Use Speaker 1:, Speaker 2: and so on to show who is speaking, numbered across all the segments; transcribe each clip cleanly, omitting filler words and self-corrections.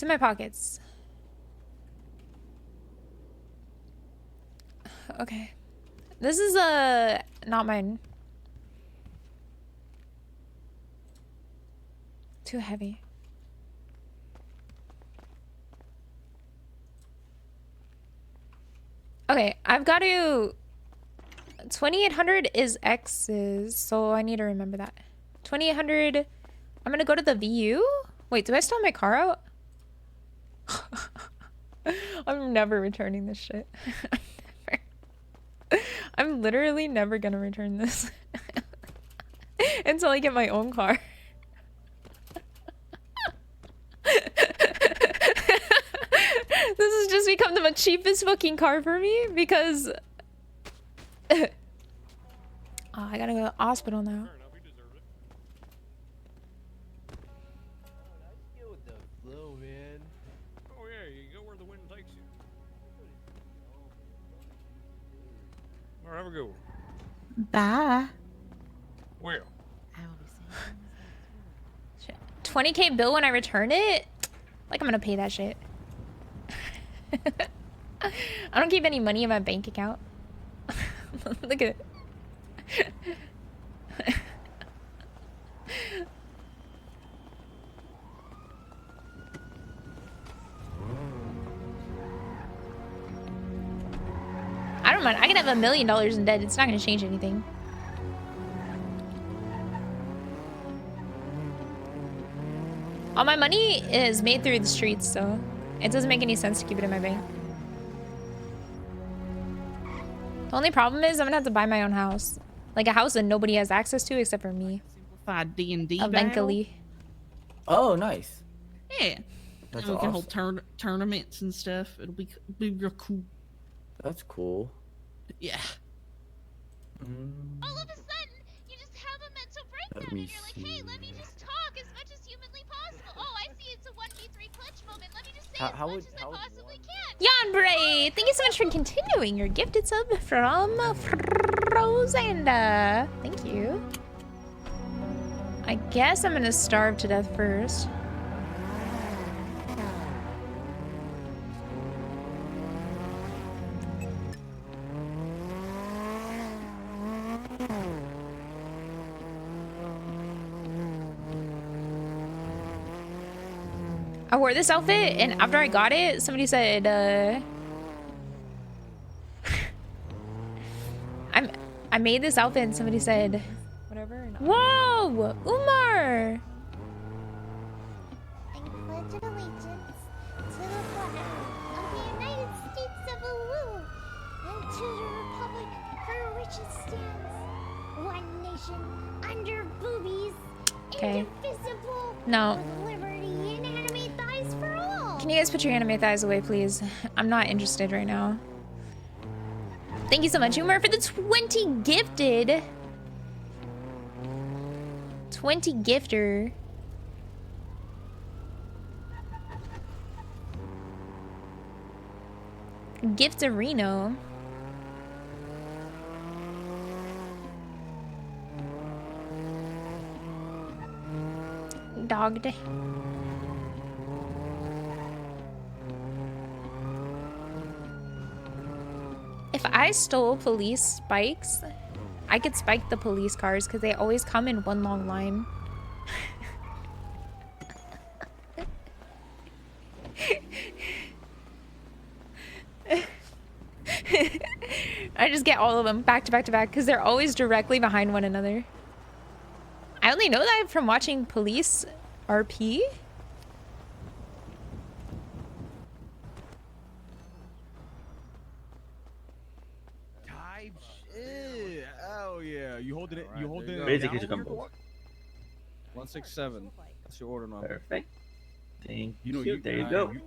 Speaker 1: It's in my pockets. Okay. This is not mine. Too heavy. Okay, I've got to 2800 is X's, so I need to remember that. 2800. I'm gonna go to the VU. Wait, do I still have my car out? I'm never returning this shit. I'm literally never gonna return this until I get my own car. This has just become the cheapest fucking car for me because oh, I gotta go to the hospital now.
Speaker 2: Have a good one.
Speaker 1: Bye.
Speaker 2: Well.
Speaker 1: 20K bill when I return it? Like I'm gonna pay that shit. I don't keep any money in my bank account. Look at it. I don't mind. I can have $1 million in debt. It's not gonna change anything. All my money is made through the streets, so it doesn't make any sense to keep it in my bank. The only problem is I'm gonna have to buy my own house. Like a house that nobody has access to except for me.
Speaker 3: Simplified D&D
Speaker 1: eventually.
Speaker 4: Oh, nice.
Speaker 3: Yeah.
Speaker 4: That's
Speaker 3: and we can
Speaker 4: awesome.
Speaker 3: hold tournaments and stuff. It'll be real cool.
Speaker 4: That's cool.
Speaker 3: Yeah.
Speaker 5: All of a sudden, you just have a mental breakdown
Speaker 4: Let me
Speaker 5: and you're like, hey, let me just talk as much as humanly possible. Oh, I see it's a 1v3 clutch moment. Let me just say as much as I possibly can.
Speaker 1: Jan Bray, thank you so much for continuing your gifted sub from Frozanda. Thank you. I guess I'm gonna starve to death first. I wore this outfit, and after I got it, somebody said, I made this outfit, and somebody said, whatever. Whoa, Umar!
Speaker 5: I pledge allegiance to the flag of the United States of Ulu and to the republic for which it stands, one nation under boobies,
Speaker 1: Okay.
Speaker 5: indivisible,
Speaker 1: No.
Speaker 5: with liberty and anime thighs for all.
Speaker 1: Can you guys put your anime thighs away, please? I'm not interested right now. Thank you so much, Umar, for the 20 gifted. 20 gifter. Gifterino. Dogged. If I stole police spikes, I could spike the police cars because they always come in one long line. I just get all of them back to back to back because they're always directly behind one another. I only know that from watching Police RP.
Speaker 6: Type shit. Oh yeah, you holding it? You holding it?
Speaker 7: Basically,
Speaker 6: down?
Speaker 7: to come forward.
Speaker 6: 167. That's your order now.
Speaker 7: Perfect. Thank
Speaker 6: You know
Speaker 7: you.
Speaker 6: you
Speaker 7: There you
Speaker 6: got
Speaker 7: go.
Speaker 6: it.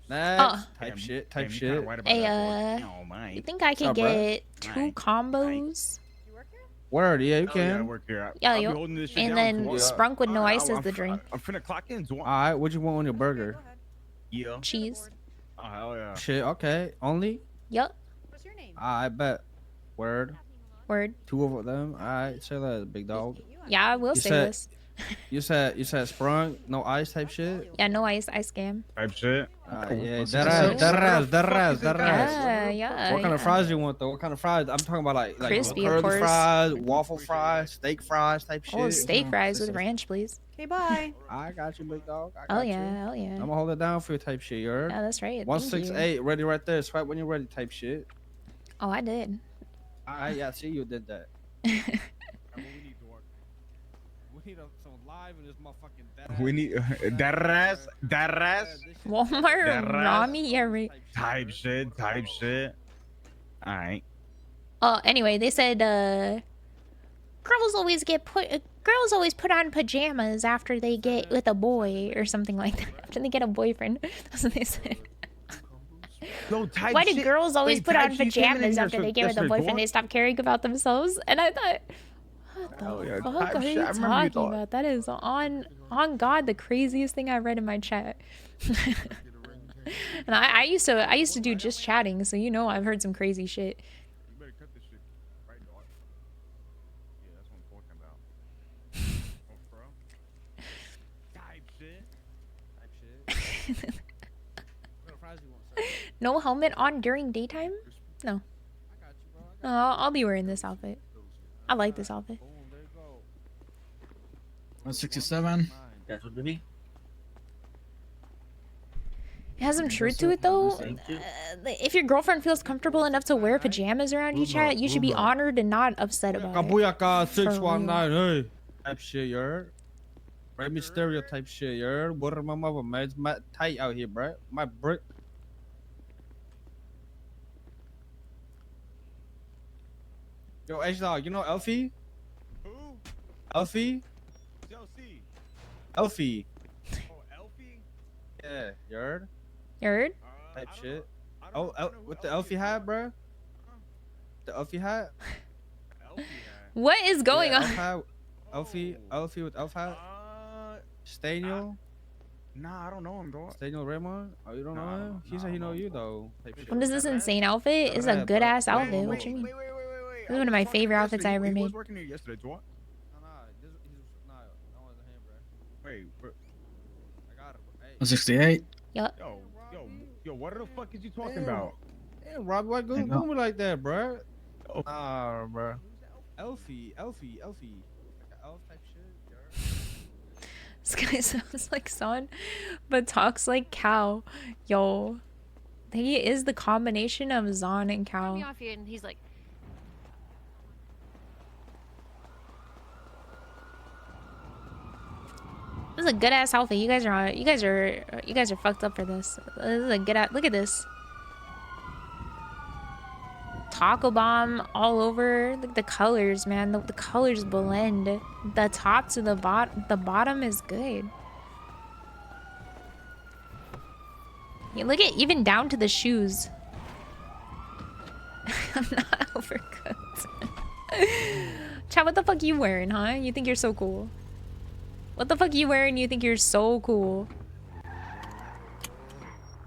Speaker 6: Nice.
Speaker 1: Oh.
Speaker 6: Type shit. Type
Speaker 2: Damn, you
Speaker 6: shit.
Speaker 2: kinda white about
Speaker 1: Hey,
Speaker 2: that, boy.
Speaker 1: you think I could
Speaker 6: What's up, bruh?
Speaker 1: get 2 combos?
Speaker 6: Word. Yeah, you
Speaker 2: Oh, yeah, I
Speaker 6: can.
Speaker 2: work here.
Speaker 1: Yeah,
Speaker 2: I'll be
Speaker 1: yo.
Speaker 2: holding this shit
Speaker 1: And
Speaker 2: down
Speaker 1: then
Speaker 2: for you.
Speaker 1: sprunk with no
Speaker 2: Alright,
Speaker 1: ice is the
Speaker 2: I'm
Speaker 1: drink.
Speaker 2: I'm finna clock in.
Speaker 6: All right. What you want on your burger?
Speaker 2: Yeah.
Speaker 1: Cheese.
Speaker 2: Oh, hell yeah.
Speaker 6: Shit. Okay. Only.
Speaker 1: Yup.
Speaker 6: I bet. Word.
Speaker 1: Word.
Speaker 6: 2 of them. All right. Say that, big dog.
Speaker 1: Yeah, I will
Speaker 6: You
Speaker 1: say
Speaker 6: said-
Speaker 1: this.
Speaker 6: You said sprung, no ice type shit.
Speaker 1: Yeah, no ice scam.
Speaker 2: Type shit.
Speaker 6: Yeah,
Speaker 2: What's
Speaker 6: that
Speaker 2: this?
Speaker 1: Yeah, yeah.
Speaker 6: What kind of
Speaker 1: yeah.
Speaker 6: fries you want though? What kind of fries? I'm talking about like
Speaker 1: Crispy, of
Speaker 6: curly
Speaker 1: course.
Speaker 6: fries, waffle fries, steak fries type shit.
Speaker 1: Oh, steak fries with ranch, please.
Speaker 8: Okay, bye.
Speaker 6: I got you, big dog. I
Speaker 1: Oh
Speaker 6: got you.
Speaker 1: yeah, oh yeah.
Speaker 6: I'm gonna hold it down for you type shit, you heard?
Speaker 1: Yeah, that's right. Thank you.
Speaker 6: 168, ready right there. Swipe when you're ready type shit.
Speaker 1: Oh, I did.
Speaker 6: Yeah, I see you did that. We need some live in this motherfucking
Speaker 2: We need that ass.
Speaker 1: Walmart Rami, yeah, right.
Speaker 2: Type shit. All right.
Speaker 1: Oh, anyway, they said girls always put on pajamas after they get with a boy or something like that. After they get a boyfriend. That's what they said.
Speaker 2: Yo, type
Speaker 1: Why do
Speaker 2: shit.
Speaker 1: girls always
Speaker 2: Wait,
Speaker 1: put
Speaker 2: type
Speaker 1: on
Speaker 2: shit came in
Speaker 1: pajamas
Speaker 2: here,
Speaker 1: after
Speaker 2: so
Speaker 1: they get with a
Speaker 2: yesterday,
Speaker 1: boyfriend?
Speaker 2: Dawn.
Speaker 1: They stop caring about themselves. And I thought, what
Speaker 2: Hell
Speaker 1: the
Speaker 2: yeah,
Speaker 1: fuck
Speaker 2: type
Speaker 1: are
Speaker 2: shit.
Speaker 1: you
Speaker 2: I remember you
Speaker 1: talking
Speaker 2: thought.
Speaker 1: about? That is on God the craziest thing I read in my chat. And I used to do just chatting, so you know I've heard some crazy shit.
Speaker 2: You better cut this shit right, dog. Yeah, that's what I'm talking about. Oh, bro. Type shit.
Speaker 1: No helmet on during daytime? No. No, I'll be wearing this outfit. I like this outfit.
Speaker 7: 167. That's what it be.
Speaker 1: It has some truth to it though.
Speaker 7: Thank you.
Speaker 1: If your girlfriend feels comfortable enough to wear pajamas around you, chat, you should be honored and not upset about it.
Speaker 6: Kabuyaka
Speaker 1: For
Speaker 6: 619, hey. Type shit, you heard? Rey Mysterio type shit, you heard? What are my mother, man? It's tight out here, bro. My brick. Yo, H-Dog, you know Elfie?
Speaker 2: Who?
Speaker 6: Elfie?
Speaker 2: Chelsea.
Speaker 6: Elfie.
Speaker 2: Oh, Elfie?
Speaker 6: Yeah, you heard?
Speaker 1: You heard?
Speaker 6: Type
Speaker 2: I don't-
Speaker 6: shit.
Speaker 2: I
Speaker 6: Oh,
Speaker 2: don't know who
Speaker 6: with the
Speaker 2: Elfie
Speaker 6: Elfie
Speaker 2: is,
Speaker 6: hat,
Speaker 2: bro.
Speaker 6: bro? The Elfie hat?
Speaker 2: Elfie hat.
Speaker 1: What is going
Speaker 6: Yeah,
Speaker 1: on?
Speaker 6: Elf hat. Elfie with Elf hat? Staniel?
Speaker 2: Nah, I don't know him, dog.
Speaker 6: Staniel Raymond? Oh, you don't know him? He said he know you, though. Type shit.
Speaker 1: What is this insane outfit? It's a
Speaker 6: Yeah,
Speaker 1: good
Speaker 6: bro.
Speaker 1: ass
Speaker 6: Wait,
Speaker 1: outfit. What you mean? This is one of my favorite outfits I ever
Speaker 2: He
Speaker 1: made.
Speaker 2: was working here yesterday, dog.
Speaker 6: Nah, that wasn't him, bro.
Speaker 2: Wait, bro.
Speaker 6: I got it. Hey.
Speaker 7: 168.
Speaker 2: Yo, what the fuck is you talking about?
Speaker 6: Hey, Robbie, why
Speaker 7: Hang
Speaker 6: go
Speaker 7: on.
Speaker 6: me like that, bro?
Speaker 2: Oh.
Speaker 6: Nah, bro. Elfie. Like an elf type shit, girl.
Speaker 1: This guy sounds like Son, but talks like Cow. Yo. He is the combination of Zon and
Speaker 9: Me
Speaker 1: Cow.
Speaker 9: off here, and he's like,
Speaker 1: This is a good ass outfit. You guys are fucked up for this. This is a good ass. Look at this. Taco bomb all over. Look at the colors, man. The colors blend. The top to the bottom is good. Yeah, look at even down to the shoes. I'm not overcooked. Chat, what the fuck you wearing, huh? You think you're so cool? What the fuck you wearing? You think you're so cool?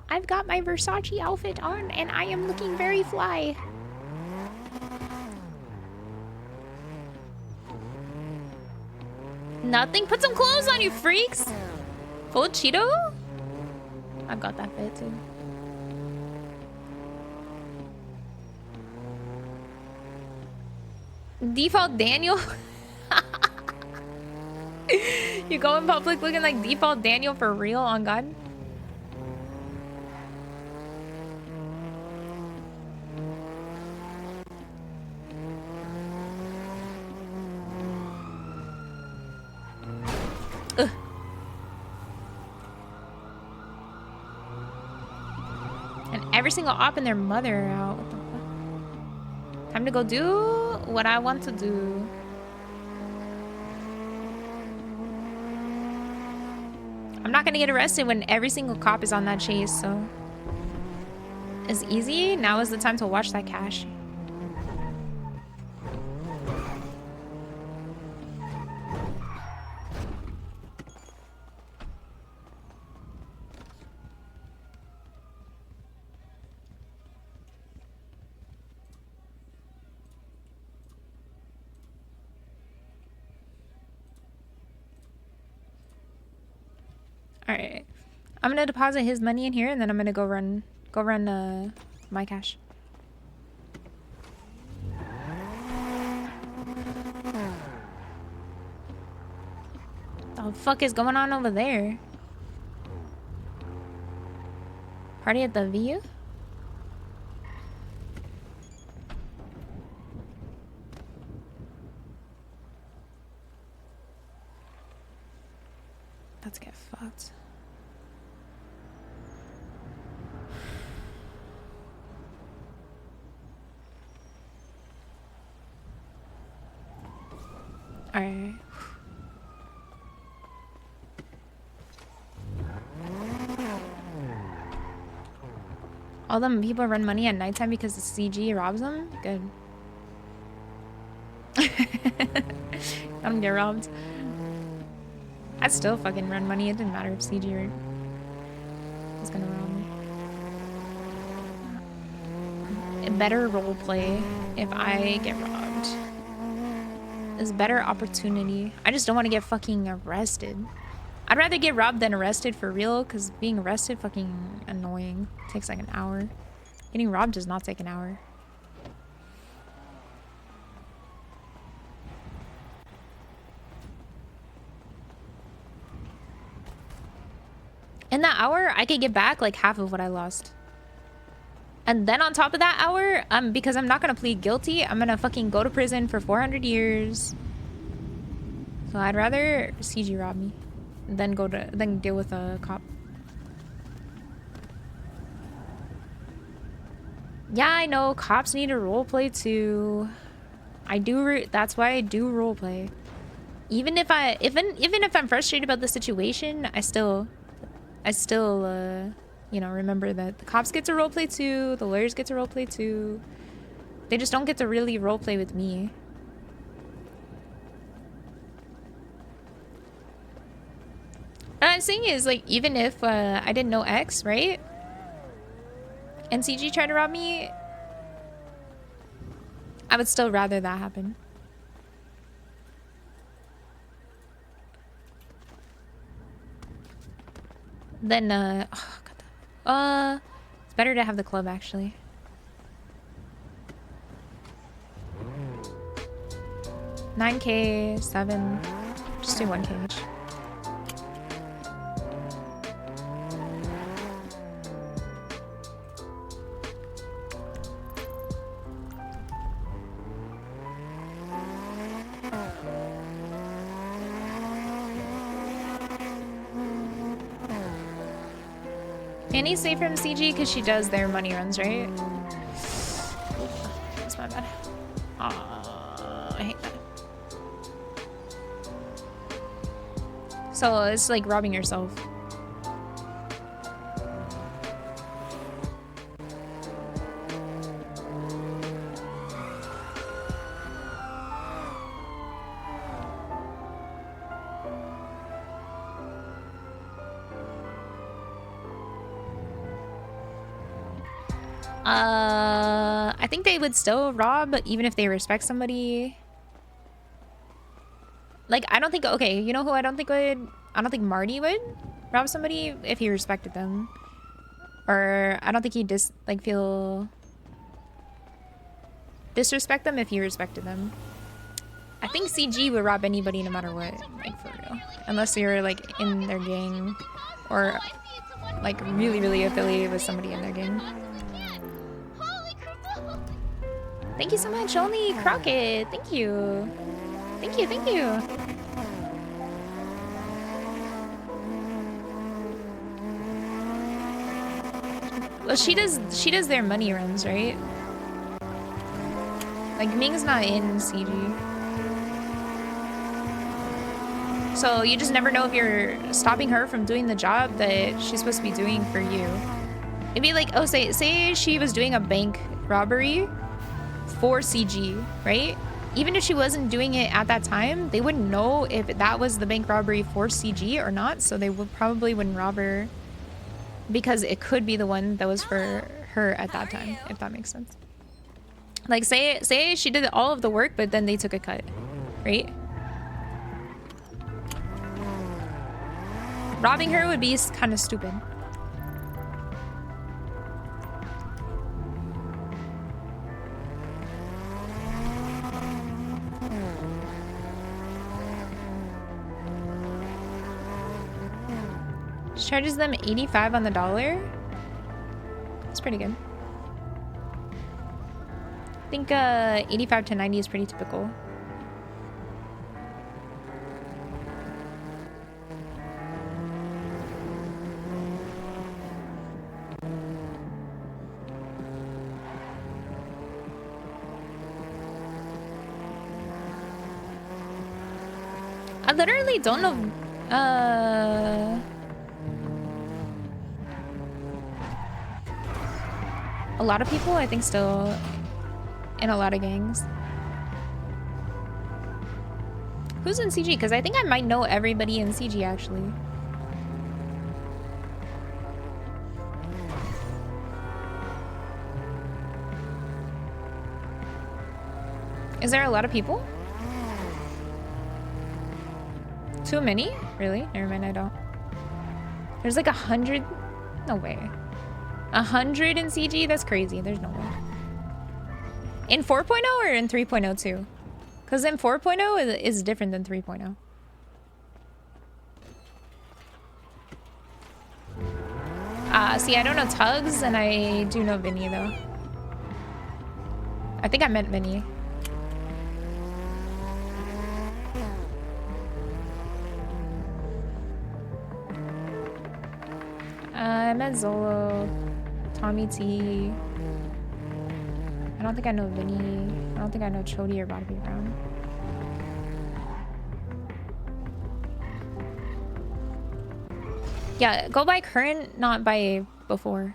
Speaker 1: I've got my Versace outfit on and I am looking very fly. Nothing? Put some clothes on, you freaks! Full Cheeto? I've got that fit too. Default Daniel? You go in public looking like Default Daniel for real, on God? Ugh. And every single op and their mother are out. What the fuck? Time to go do what I want to do. I'm not gonna get arrested when every single cop is on that chase, so it's easy. Now is the time to watch that cash. All right. I'm gonna deposit his money in here, and then I'm gonna go run my cash. The fuck is going on over there? Party at the View? Let's get fucked. Alright. All them people run money at nighttime because the CG robs them? Good. I don't get robbed. I'd still fucking run money. It didn't matter if CG was gonna rob me. A better roleplay if I get robbed. Is better opportunity. I just don't want to get fucking arrested. I'd rather get robbed than arrested for real, because being arrested fucking annoying. Takes like an hour. Getting robbed does not take an hour. In that hour, I could get back like half of what I lost. And then on top of that hour, because I'm not gonna plead guilty, I'm gonna fucking go to prison for 400 years. So I'd rather CG rob me than deal with a cop. Yeah, I know cops need a roleplay too. That's why I do roleplay. Even if I'm frustrated about the situation, I still you know, remember that the cops get to roleplay too, the lawyers get to roleplay too. They just don't get to really roleplay with me. What I'm saying is, like, even if I didn't know X, right? And CG tried to rob me, I would still rather that happen. Then, oh, God. It's better to have the club, actually. $9K, 7. Just do 1K each. Annie's safe from CG because she does their money runs, right? That's my bad. I hate that. So it's like robbing yourself. I think they would still rob, even if they respect somebody. Like, I don't think, okay, you know who I don't think would? I don't think Marty would rob somebody if he respected them. Or I don't think he'd feel disrespect them if he respected them. I think CG would rob anybody no matter what, like, for real. Unless you're, like, in their gang or, like, really, really affiliated with somebody in their gang. Thank you so much, Only Crockett. Thank you. Thank you, thank you. Well, she does their money runs, right? Like, Ming's not in CG. So you just never know if you're stopping her from doing the job that she's supposed to be doing for you. It'd be like, oh, say she was doing a bank robbery for CG, right? Even if she wasn't doing it at that time, they wouldn't know if that was the bank robbery for CG or not, so they probably wouldn't rob her because it could be the one that was for her at that time, if that makes sense. Like, say she did all of the work, but then they took a cut, right? Robbing her would be kind of stupid. She charges them 85 on the dollar. That's pretty good. I think 85 to 90 is pretty typical. I literally don't know. A lot of people, I think, still in a lot of gangs. Who's in CG? Because I think I might know everybody in CG actually. Is there a lot of people? Too many? Really? Never mind, I don't. There's like 100. No way. 100 in CG? That's crazy. There's no way. In 4.0 or in 3.0 too? Because in 4.0 is different than 3.0. See, I don't know Tugs, and I do know Vinny though. I think I meant Vinny. I met Zolo, Tommy T. I don't think I know Vinny. I don't think I know Chody or Bobby Brown. Yeah, go by current, not by before.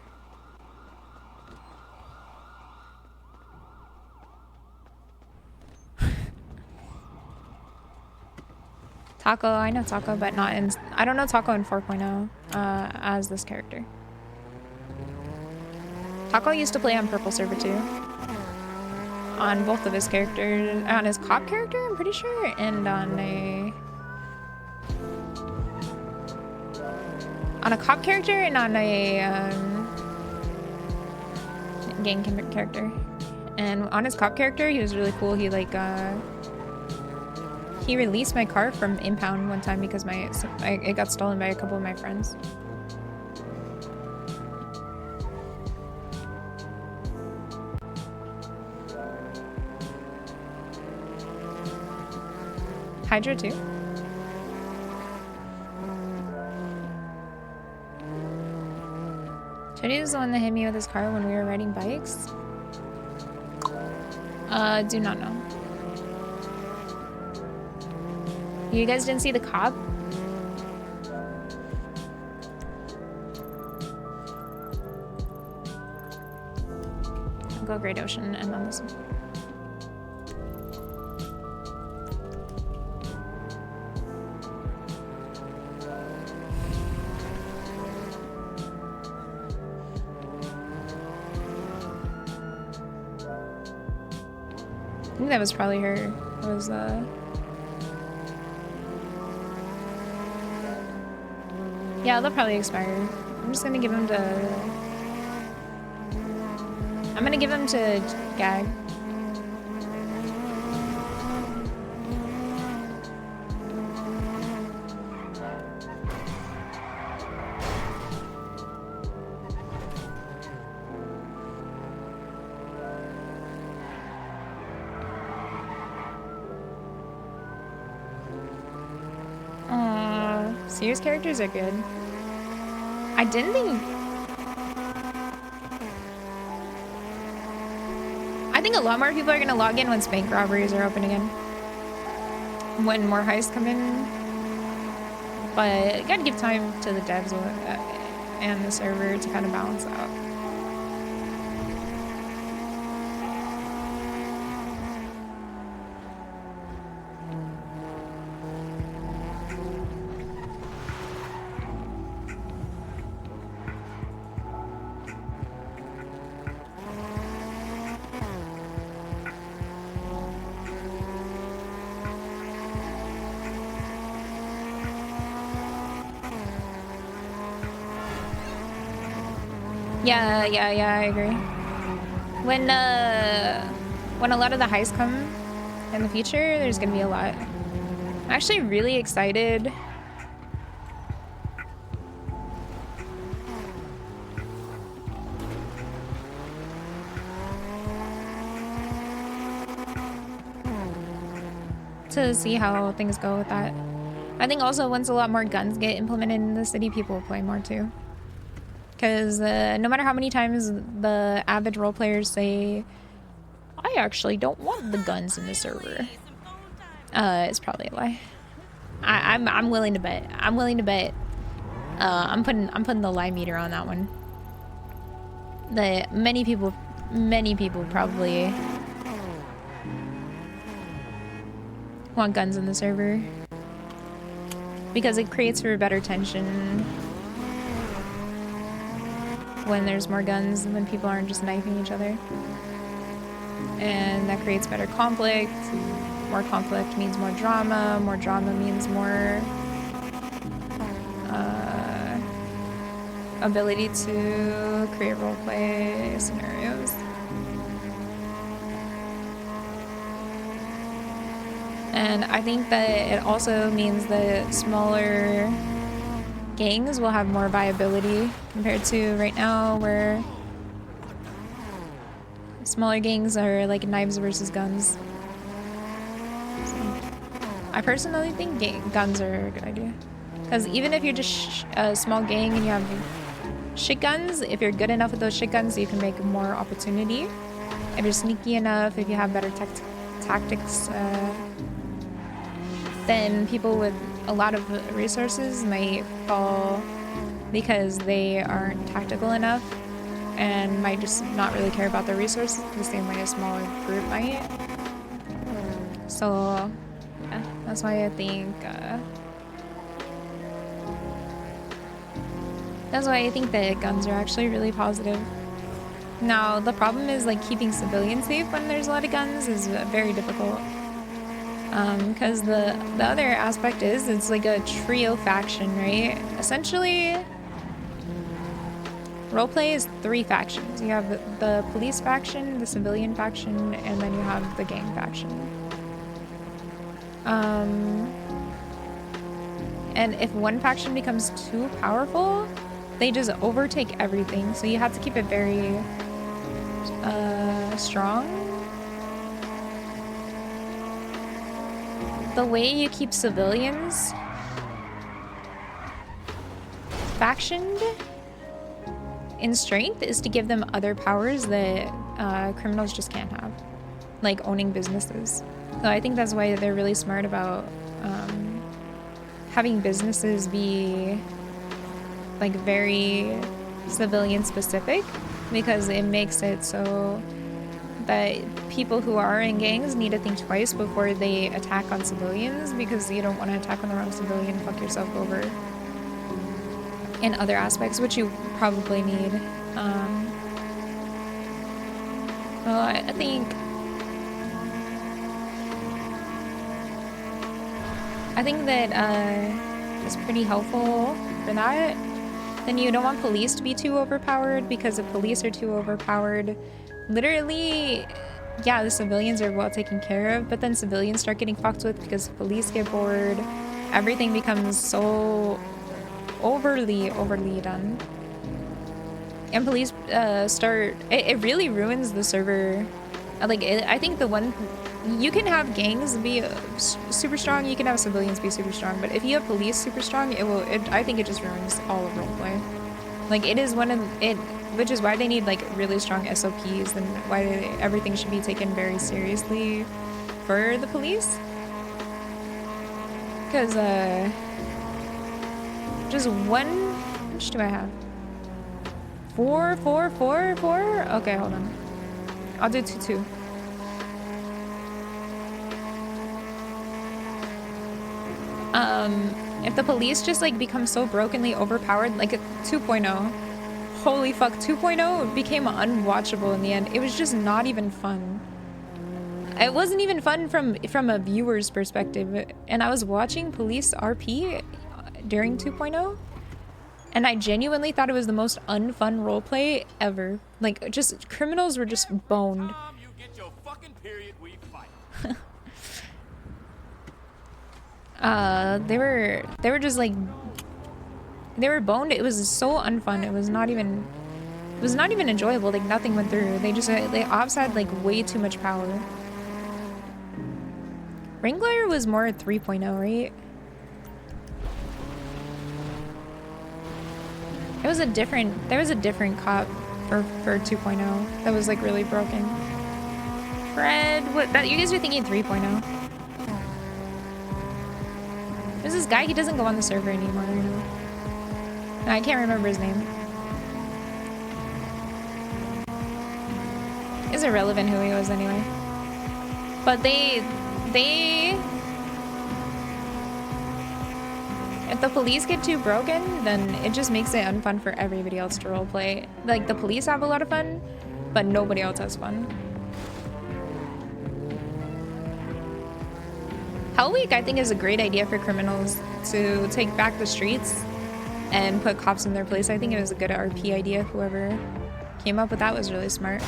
Speaker 1: Taco, I know Taco, but not in... I don't know Taco in 4.0 as this character. Taco used to play on Purple Server too. On both of his characters. On his cop character, I'm pretty sure. And on a... On a cop character and on a gang character. And on his cop character, he was really cool. He like... He released my car from impound one time because it got stolen by a couple of my friends. Hydra too? Chody was the one that hit me with his car when we were riding bikes. Do not know. You guys didn't see the cop? I'll go Great Ocean and on this one. I think that was probably her. It was yeah, they'll probably expire. I'm just gonna give them to... I'm gonna give them to Gag. Serious characters are good. I didn't think... I think a lot more people are gonna log in once bank robberies are open again. When more heists come in. But you gotta give time to the devs and the server to kind of balance out. Yeah, I agree. When a lot of the heists come in the future, there's gonna be a lot. I'm actually really excited. To see how things go with that. I think also once a lot more guns get implemented in the city, people will play more too. Because no matter how many times the avid role players say, I actually don't want the guns in the server, it's probably a lie. I'm willing to bet. I'm willing to bet. I'm putting the lie meter on that one. That many people probably want guns in the server because it creates for better tension when there's more guns, when people aren't just knifing each other, and that creates better conflict. More conflict means more drama. More drama means more ability to create roleplay scenarios. And I think that it also means that smaller gangs will have more viability compared to right now, where smaller gangs are like knives versus guns. So, I personally think guns are a good idea. Because even if you're just a small gang and you have shit guns, if you're good enough with those shit guns, you can make more opportunity. If you're sneaky enough, if you have better tactics, then people with a lot of resources might fall because they aren't tactical enough and might just not really care about their resources the same way a smaller group might. So, yeah, that's why I think that guns are actually really positive. Now, the problem is like keeping civilians safe when there's a lot of guns is very difficult. Because the other aspect is it's like a trio faction, right? Essentially, roleplay is 3 factions. You have the police faction, the civilian faction, and then you have the gang faction. And if one faction becomes too powerful, they just overtake everything. So you have to keep it very strong. The way you keep civilians factioned in strength is to give them other powers that criminals just can't have, like owning businesses. So I think that's why they're really smart about having businesses be like very civilian specific, because it makes it so that people who are in gangs need to think twice before they attack on civilians, because you don't want to attack on the wrong civilian, fuck yourself over in other aspects, which you probably need. Well, I think that it's pretty helpful for that. Then you don't want police to be too overpowered, because if police are too overpowered, literally, yeah, the civilians are well taken care of, but then civilians start getting fucked with because police get bored. Everything becomes so overly done. And police it really ruins the server. I think you can have gangs be super strong, you can have civilians be super strong, but if you have police super strong, I think it just ruins all of roleplay. Like, it is which is why they need like really strong SOPs, and why everything should be taken very seriously for the police. Because just one, how much do I have? 4. Okay, hold on. I'll do 2. If the police just like become so brokenly overpowered, like 2.0, holy fuck, 2.0 became unwatchable in the end. It was just not even fun. It wasn't even fun from a viewer's perspective. And I was watching Police RP during 2.0, And I genuinely thought it was the most unfun roleplay ever. Like, just criminals were just boned.
Speaker 8: You get your fucking period, we fight.
Speaker 1: They were just like, they were boned. It was so unfun. It was not even enjoyable. Like, nothing went through. They ops had like way too much power. Wrangler was more 3.0, right? There was a different cop for 2.0 that was like really broken. Fred, you guys are thinking 3.0. There's this guy, he doesn't go on the server anymore, you know. I can't remember his name. It's irrelevant who he was anyway. But if the police get too broken, then it just makes it unfun for everybody else to roleplay. Like, the police have a lot of fun, but nobody else has fun. Hell Week, I think, is a great idea for criminals to take back the streets and put cops in their place. I think it was a good RP idea. Whoever came up with that was really smart.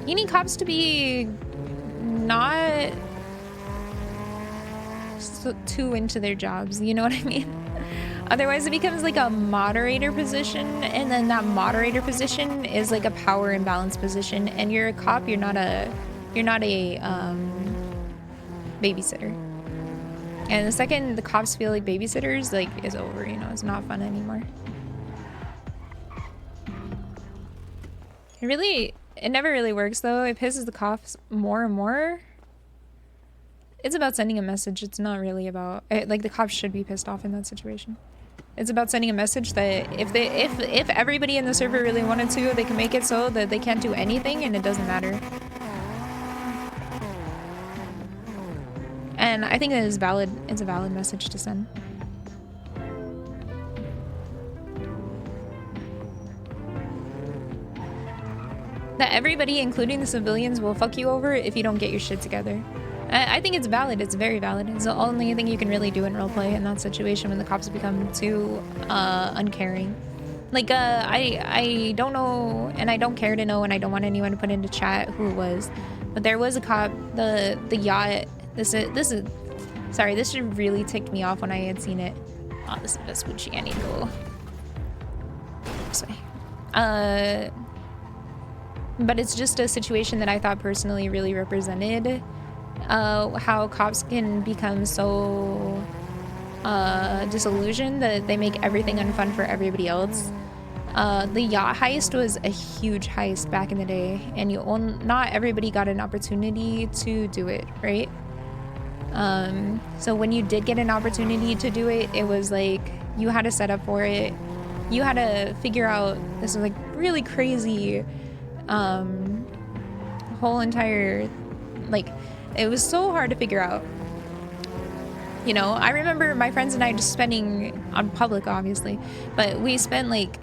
Speaker 1: You need cops to be not too into their jobs, you know what I mean? Otherwise it becomes like a moderator position, and then that moderator position is like a power imbalance position, and you're a cop, you're not a babysitter. And the second the cops feel like babysitters, like, it's over, you know, it's not fun anymore. It never really works though. It pisses the cops more and more. It's about sending a message. It's not really about, like, the cops should be pissed off in that situation. It's about sending a message that if everybody in the server really wanted to, they can make it so that they can't do anything and it doesn't matter. And I think that is valid. It's a valid message to send. That everybody, including the civilians, will fuck you over if you don't get your shit together. I think it's valid. It's very valid. It's the only thing you can really do in roleplay in that situation when the cops become too uncaring. Like, I don't know, and I don't care to know, and I don't want anyone to put into chat who it was, but there was a cop, the yacht. This is sorry, this should really ticked me off when I had seen it. Oh, this is Vespucci. I need to go this way. But it's just a situation that I thought personally really represented how cops can become so disillusioned that they make everything unfun for everybody else. The yacht heist was a huge heist back in the day, and not everybody got an opportunity to do it, right? So when you did get an opportunity to do it, it was like you had to set up for it. You had to figure out, this was like really crazy whole entire, like, it was so hard to figure out. You know, I remember my friends and I just spending, on public obviously, but we spent like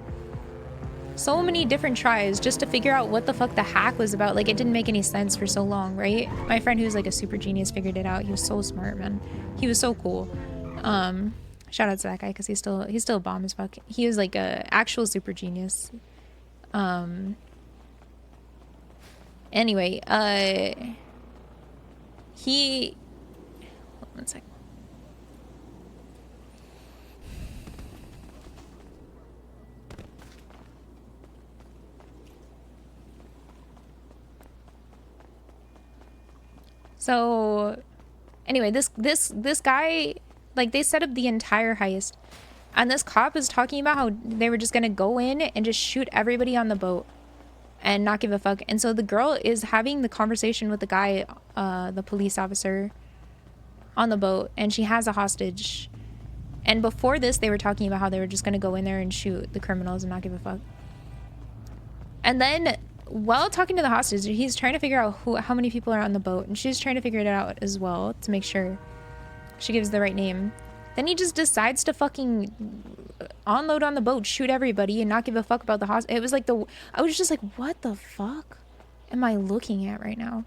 Speaker 1: so many different tries just to figure out what the fuck the hack was about. Like, it didn't make any sense for so long, right? My friend who's like a super genius figured it out. He was so smart, man. He was so cool. Shout out to that guy, because he's still a bomb as fuck. He was like a actual super genius. Anyway, one second. So anyway, this guy, like, they set up the entire heist, and this cop is talking about how they were just gonna go in and just shoot everybody on the boat and not give a fuck. And so the girl is having the conversation with the guy, the police officer on the boat, and she has a hostage. And before this, they were talking about how they were just gonna go in there and shoot the criminals and not give a fuck. And then while talking to the hostage, he's trying to figure out how many people are on the boat, and she's trying to figure it out as well to make sure she gives the right name. Then he just decides to fucking unload on the boat, shoot everybody, and not give a fuck about the hostage. It was like I was just like, what the fuck? am I looking at right now?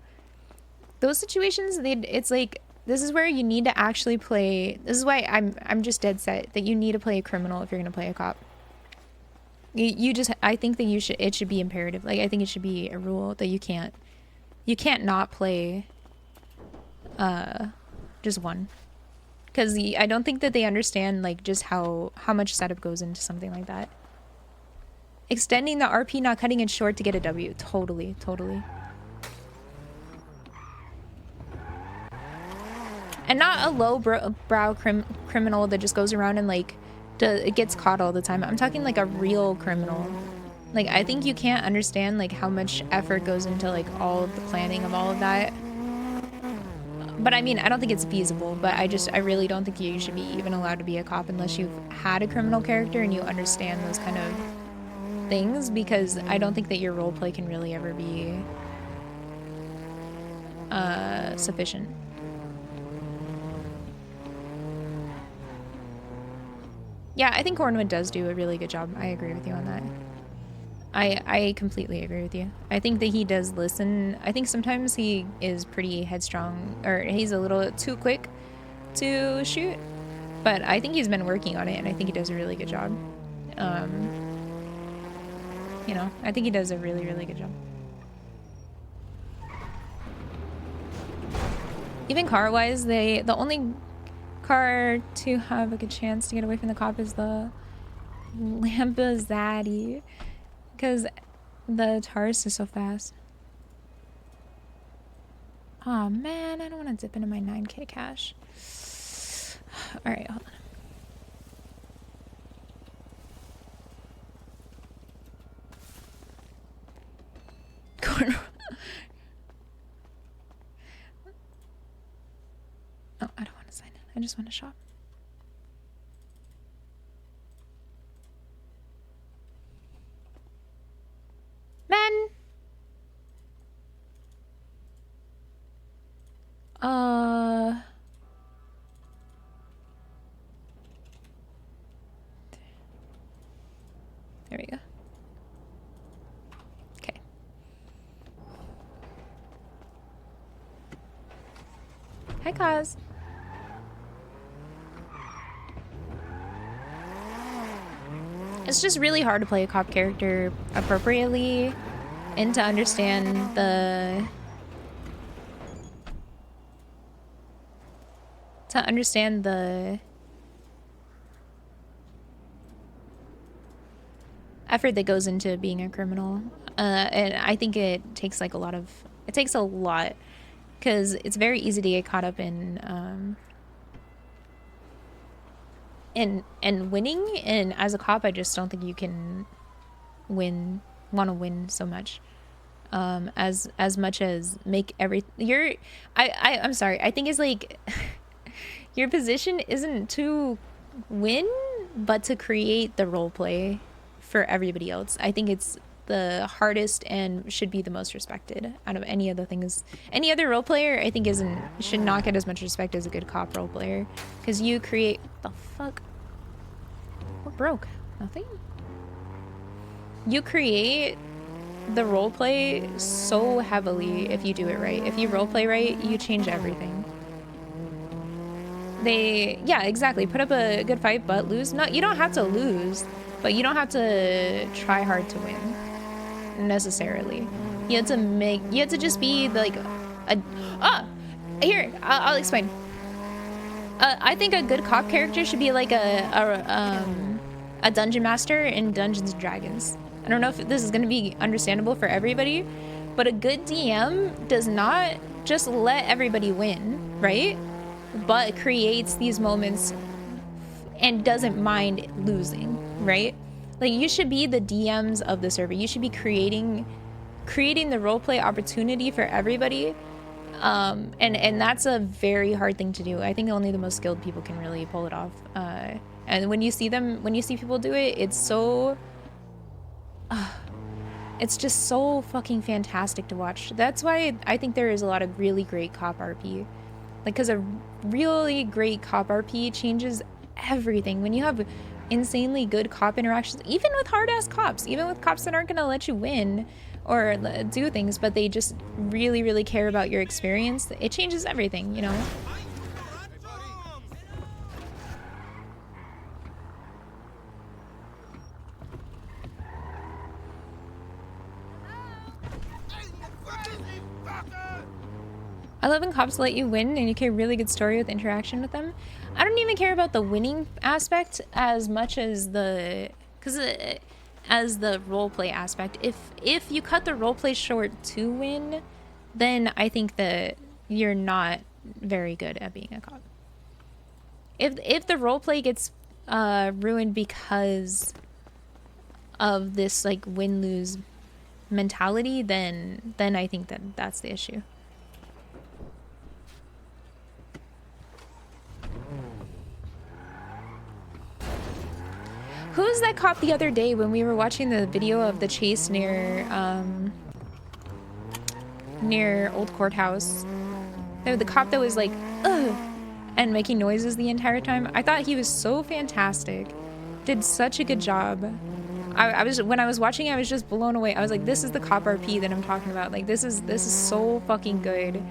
Speaker 1: Those situations, it's like, this is where you need to actually play. This is why I'm just dead set that you need to play a criminal if you're gonna play a cop. You just, I think that it should be imperative. Like, I think it should be a rule that you can't not play just one. Because I don't think that they understand like just how much setup goes into something like that. Extending the RP, not cutting it short to get a W. Totally, totally. And not a low brow criminal that just goes around and like it gets caught all the time. I'm talking like a real criminal. Like, I think you can't understand like how much effort goes into like all of the planning of all of that. But I mean, I don't think it's feasible, but I really don't think you should be even allowed to be a cop unless you've had a criminal character and you understand those kind of things, because I don't think that your roleplay can really ever be sufficient. Yeah, I think Cornwood does do a really good job. I agree with you on that. I completely agree with you. I think that he does listen. I think sometimes he is pretty headstrong, or he's a little too quick to shoot. But I think he's been working on it, and I think he does a really good job. You know, I think he does a really, really good job. Even car-wise, the only car to have a good chance to get away from the cop is the Lamborghini. Because the Taurus is so fast. Oh man, I don't want to dip into my 9K cash. Alright, hold on. Oh, I don't want to sign in. I just want to shop. Men! There we go. Okay. Hi, Kaz. It's just really hard to play a cop character appropriately and to understand the effort that goes into being a criminal. And I think it takes like a lot, because it's very easy to get caught up in winning, and as a cop I just don't think you can want to win so much as much as make everything. I'm sorry, I think it's like your position isn't to win but to create the role play for everybody else. I think it's the hardest and should be the most respected out of any other things. Any other role player I think should not get as much respect as a good cop role player, because you create the fuck. What broke? Nothing? You create the roleplay so heavily if you do it right. If you roleplay right, you change everything. Yeah, exactly. Put up a good fight, but lose. No, you don't have to lose, but you don't have to try hard to win necessarily. You have to just be like here, I'll explain. I think a good cop character should be like a dungeon master in Dungeons & Dragons. I don't know if this is going to be understandable for everybody, but a good DM does not just let everybody win, right? But creates these moments and doesn't mind losing, right? Like, you should be the DMs of the server. You should be creating the roleplay opportunity for everybody. And that's a very hard thing to do. I think only the most skilled people can really pull it off. And when you see people do it, it's so it's just so fucking fantastic to watch. That's why I think there is a lot of really great cop RP. Like, because a really great cop RP changes everything. When you have insanely good cop interactions, even with hard-ass cops, even with cops that aren't gonna let you win, or do things, but they just really, really care about your experience, it changes everything, you know? I love when cops let you win and you get a really good story with interaction with them. I don't even care about the winning aspect as much as as the roleplay aspect. If you cut the roleplay short to win, then I think that you're not very good at being a cop. If the roleplay gets ruined because of this like win-lose mentality, then I think that that's the issue. Who was that cop the other day when we were watching the video of the chase near Old Courthouse? The cop that was like, ugh, and making noises the entire time. I thought he was so fantastic. Did such a good job. When I was watching, I was just blown away. I was like, this is the cop RP that I'm talking about. Like, this is so fucking good.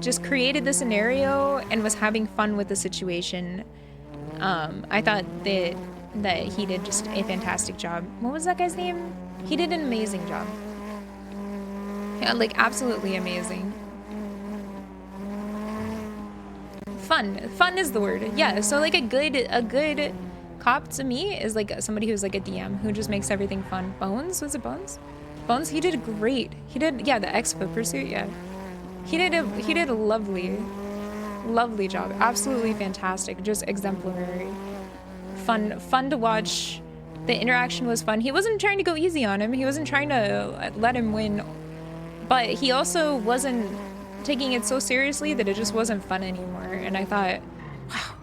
Speaker 1: Just created the scenario and was having fun with the situation. I thought that he did just a fantastic job. What was that guy's name? He did an amazing job. Yeah, like absolutely amazing. Fun is the word. Yeah, so like a good cop to me is like somebody who's like a DM who just makes everything fun. Bones, was it Bones? Bones, he did great. He did, yeah, the X-Foot Pursuit, yeah. He did a lovely job. Absolutely fantastic. Just exemplary. Fun to watch. The interaction was fun. He wasn't trying to go easy on him. He wasn't trying to let him win. But he also wasn't taking it so seriously that it just wasn't fun anymore. And I thought, wow.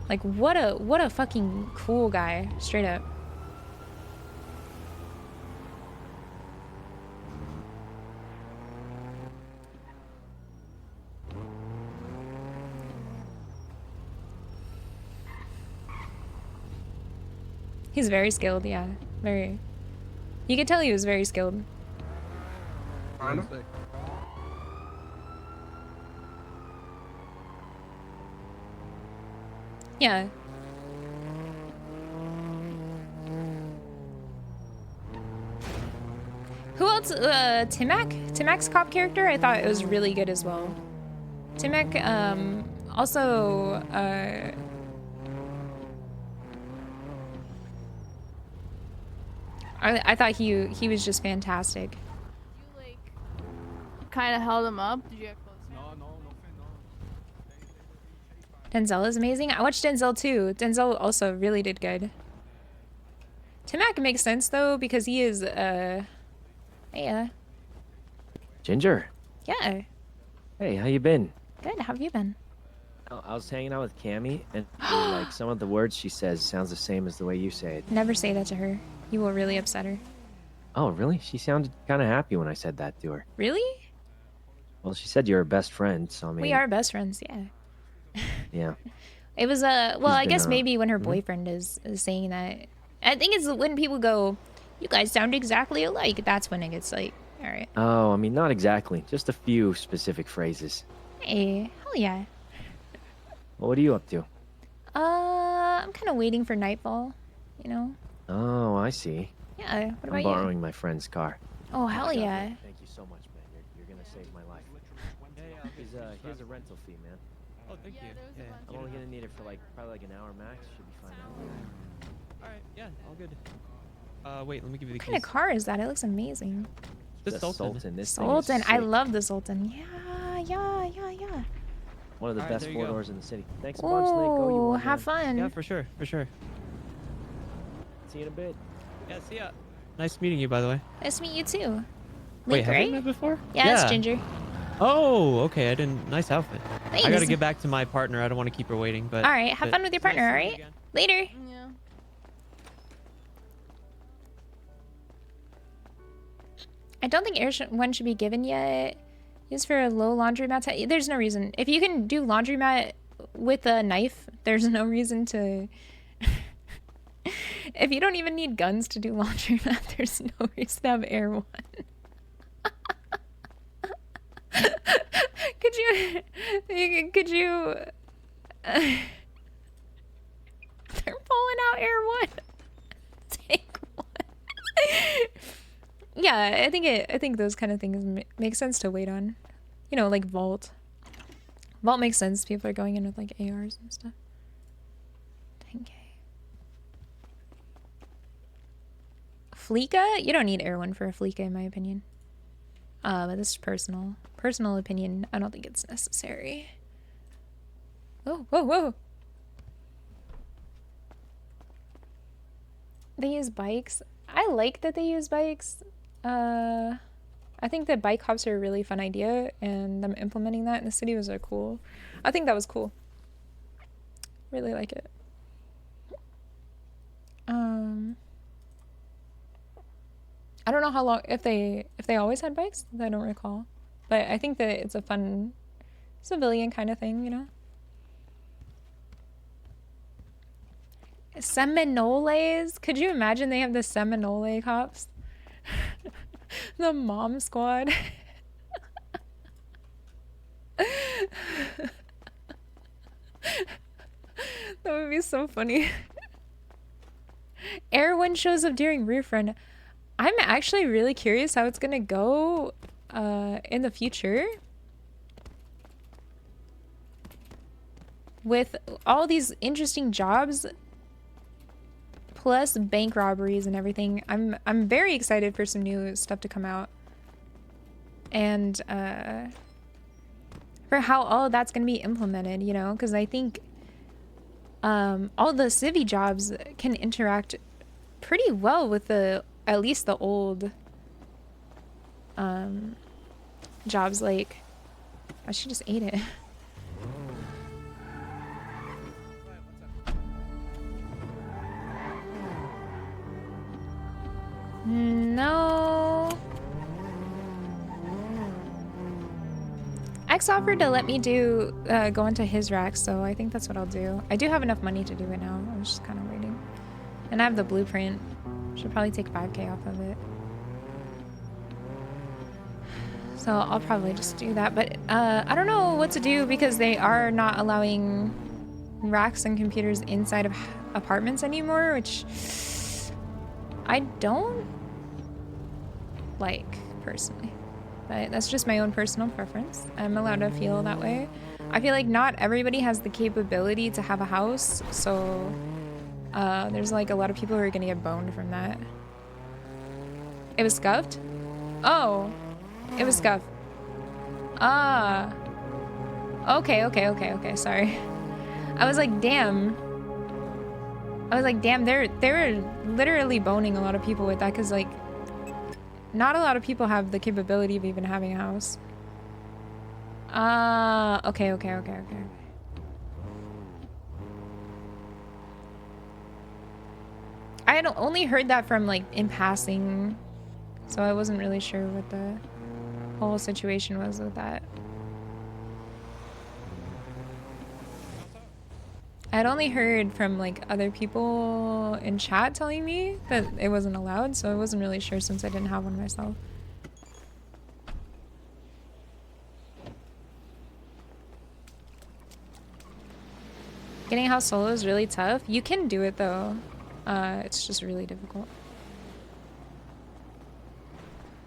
Speaker 1: Like what a fucking cool guy. Straight up. He's very skilled, yeah. Very. You could tell he was very skilled. Yeah. Who else? Timac? Timac's cop character? I thought it was really good as well. Timac, also, I thought he was just fantastic.
Speaker 9: You like kind of held him up? Did you get close?
Speaker 1: Denzel is amazing. I watched Denzel too. Denzel also really did good. Timac makes sense though because he is yeah.
Speaker 10: Ginger.
Speaker 1: Yeah.
Speaker 10: Hey, how you been?
Speaker 1: Good. How have you been?
Speaker 10: Oh, I was hanging out with Cammy, and like some of the words she says sounds the same as the way you say it.
Speaker 1: Never say that to her. You will really upset her.
Speaker 10: Oh, really? She sounded kind of happy when I said that to her.
Speaker 1: Really?
Speaker 10: Well, she said you're her best friend, so I mean...
Speaker 1: We are best friends, yeah.
Speaker 10: Yeah.
Speaker 1: It was well, I guess maybe when her
Speaker 10: hmm?
Speaker 1: boyfriend is saying that. I think it's when people go, you guys sound exactly alike. That's when it gets like, all right.
Speaker 10: Oh, I mean, not exactly. Just a few specific phrases.
Speaker 1: Hey, hell yeah.
Speaker 10: Well, what are you up to?
Speaker 1: I'm kind of waiting for nightfall, you know?
Speaker 10: Oh, I see.
Speaker 1: Yeah, what about
Speaker 10: I'm
Speaker 1: you?
Speaker 10: borrowing my friend's car.
Speaker 1: Oh, hell yeah.
Speaker 10: Thank you so much, man. You're gonna save my life. Here's a rental fee, man.
Speaker 11: Oh, thank you. Yeah.
Speaker 10: I'm only gonna need it for probably like an hour max. Should be fine.
Speaker 11: All right. Yeah. All good. Wait. Let me give you the
Speaker 1: What kind of car is that? It looks amazing.
Speaker 11: The Sultan.
Speaker 10: This
Speaker 1: Sultan.
Speaker 10: thing is
Speaker 1: I
Speaker 10: sick.
Speaker 1: love the Sultan. Yeah.
Speaker 10: One of the
Speaker 11: All right,
Speaker 10: best
Speaker 11: there you
Speaker 10: four
Speaker 11: go.
Speaker 10: doors in the city. Thanks a bunch, Link. Oh, you
Speaker 1: Oh,
Speaker 10: won,
Speaker 1: have
Speaker 10: man.
Speaker 1: fun.
Speaker 11: Yeah, for sure. For sure.
Speaker 10: See you in a bit.
Speaker 11: Yeah. See ya. Nice meeting you, by the way.
Speaker 1: Nice to meet you too.
Speaker 11: Wait,
Speaker 1: Link,
Speaker 11: have
Speaker 1: right?
Speaker 11: we met before?
Speaker 1: Yeah, it's Ginger.
Speaker 11: Oh, okay. I didn't. Nice outfit. I gotta
Speaker 1: Thanks.
Speaker 11: get back to my partner. I don't want to keep her waiting. But
Speaker 1: All right, have
Speaker 11: but
Speaker 1: fun with your
Speaker 11: it's nice
Speaker 1: partner, all
Speaker 11: seeing you
Speaker 1: right?
Speaker 11: again.
Speaker 1: Later.
Speaker 9: Yeah.
Speaker 1: I don't think one should be given yet. Used for a low laundromat. There's no reason. If you can do laundromat with a knife, there's no reason to... If you don't even need guns to do laundromat, there's no reason to have Air 1. Could you they're pulling out Air 1. Take one. Yeah, I think those kind of things make sense to wait on. You know, like Vault. Vault makes sense. People are going in with like ARs and stuff. 10K. Fleeka? You don't need Air 1 for a Fleeka in my opinion. But this is personal. Personal opinion. I don't think it's necessary. Oh, whoa, whoa. They use bikes. I like that they use bikes. I think that bike hops are a really fun idea, and them implementing that in the city was cool. I think that was cool. Really like it. I don't know how long, if they always had bikes. I don't recall, but I think that it's a fun civilian kind of thing, you know. Seminoles? Could you imagine they have the Seminole cops? The mom squad. That would be so funny. Air 1 shows up during Roof Run. I'm actually really curious how it's gonna go in the future. With all these interesting jobs plus bank robberies and everything. I'm very excited for some new stuff to come out. And for how all of that's gonna be implemented, you know, because I think all the civvy jobs can interact pretty well with at least the old jobs. Like, I should just ate it. No. X offered to let me go into his rack, so I think that's what I'll do. I do have enough money to do it now. I'm just kind of waiting. And I have the blueprint. Should probably take 5K off of it. So I'll probably just do that. But I don't know what to do because they are not allowing racks and computers inside of apartments anymore, which I don't like personally. But that's just my own personal preference. I'm allowed to feel that way. I feel like not everybody has the capability to have a house, so there's like a lot of people who are gonna get boned from that. It was scuffed? Oh, it was scuffed. Ah. Okay, sorry. I was like, damn. They're literally boning a lot of people with that, because like not a lot of people have the capability of even having a house. Okay. I had only heard that from like in passing, so I wasn't really sure what the whole situation was with that. I'd only heard from like other people in chat telling me that it wasn't allowed, so I wasn't really sure since I didn't have one myself. Getting a house solo is really tough. You can do it though. It's just really difficult.